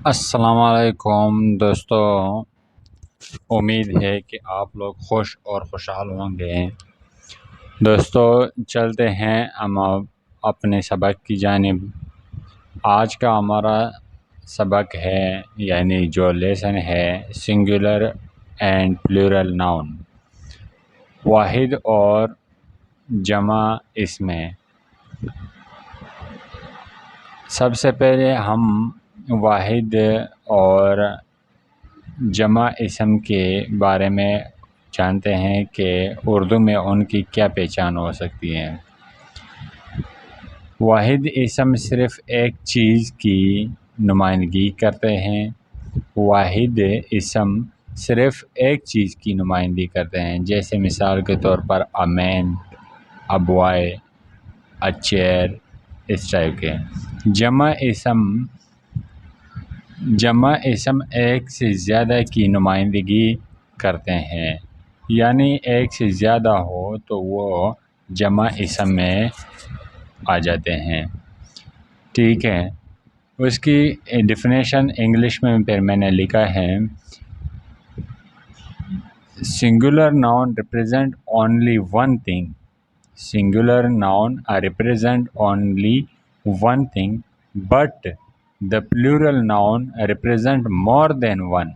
السلام علیکم دوستو، امید ہے کہ آپ لوگ خوش اور خوشحال ہوں گے۔ دوستو چلتے ہیں ہم اپنے سبق کی جانب۔ آج کا ہمارا سبق ہے یعنی جو لیسن ہے سنگولر اینڈ پلورل ناؤن، واحد اور جمع اسم۔ سب سے پہلے ہم واحد اور جمع اسم کے بارے میں جانتے ہیں کہ اردو میں ان کی کیا پہچان ہو سکتی ہے۔ واحد اسم صرف ایک چیز کی نمائندگی کرتے ہیں۔ واحد اسم صرف ایک چیز کی نمائندگی کرتے ہیں، جیسے مثال کے طور پر a man, a boy, a chair, اس ٹائپ کے۔ جمع اسم ایک سے زیادہ کی نمائندگی کرتے ہیں، یعنی ایک سے زیادہ ہو تو وہ جمع اسم میں آ جاتے ہیں۔ ٹھیک ہے، اس کی ڈیفینیشن انگلش میں پھر میں نے لکھا ہے: singular noun represent only one thing. Singular noun represent only one thing, but the plural noun represent more than one۔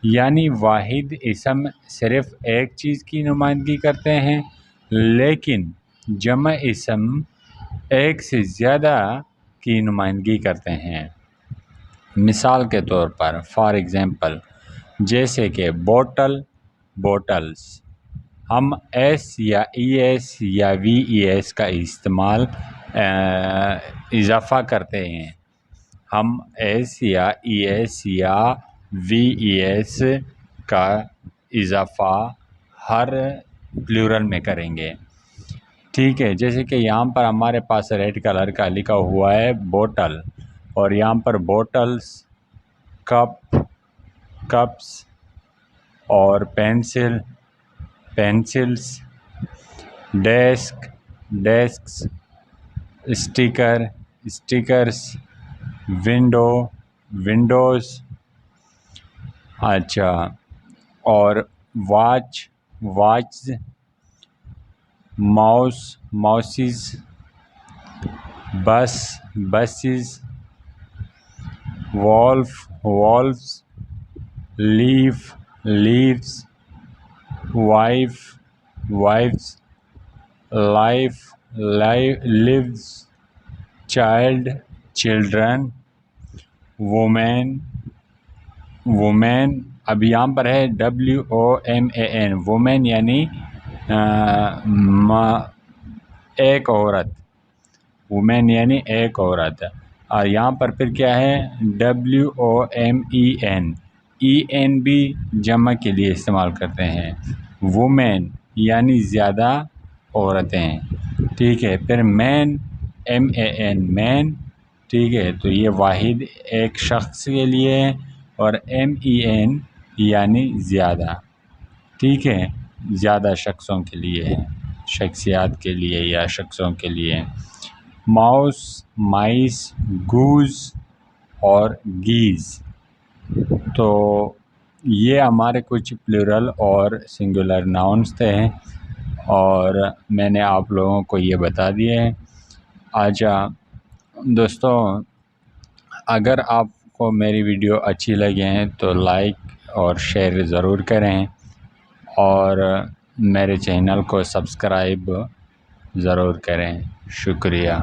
یعنی واحد اسم صرف ایک چیز کی نمائندگی کرتے ہیں، لیکن جمع اسم ایک سے زیادہ کی نمائندگی کرتے ہیں۔ مثال کے طور پر فار ایگزامپل، جیسے کہ بوٹل، بوٹلز، ہم ایس یا ای ایس یا وی ای ایس کا استعمال اضافہ کرتے ہیں۔ ہم ایس یا ای ایس یا وی ای ایس کا اضافہ ہر پلورل میں کریں گے۔ ٹھیک ہے، جیسے کہ یہاں پر ہمارے پاس ریڈ کلر کا لکھا ہوا ہے بوٹل، اور یہاں پر بوٹلز، کپ، کپس اور pencil, pencils, desk, desks, sticker, stickers, window, windows, اچھا، اور watch, watches, mouse, mouses, bus, buses, wolf, wolfs, leaf, leaves, wife, wifes, life, leaves, child, children, woman, women. اب یہاں پر ہے WOMAN، وومین یعنی ایک عورت، women یعنی ایک عورت۔ اور یہاں پر پھر کیا ہے WOMEN، EN بھی جمع کے لیے استعمال کرتے ہیں۔ وومین یعنی زیادہ عورتیں۔ ٹھیک ہے، پھر مین، MAN، مین۔ ٹھیک ہے، تو یہ واحد ایک شخص کے لیے ہے، اور MEN یعنی زیادہ۔ ٹھیک ہے، زیادہ شخصوں کے لیے ہے، شخصیات کے لیے یا شخصوں کے لیے۔ ماؤس، مائس، گوز اور گیز۔ تو یہ ہمارے کچھ پلورل اور سنگولر ناؤنس تھے، اور میں نے آپ لوگوں کو یہ بتا دیے ہیں۔ آجا دوستوں، اگر آپ کو میری ویڈیو اچھی لگے ہیں تو لائک اور شیئر ضرور کریں، اور میرے چینل کو سبسکرائب ضرور کریں۔ شکریہ۔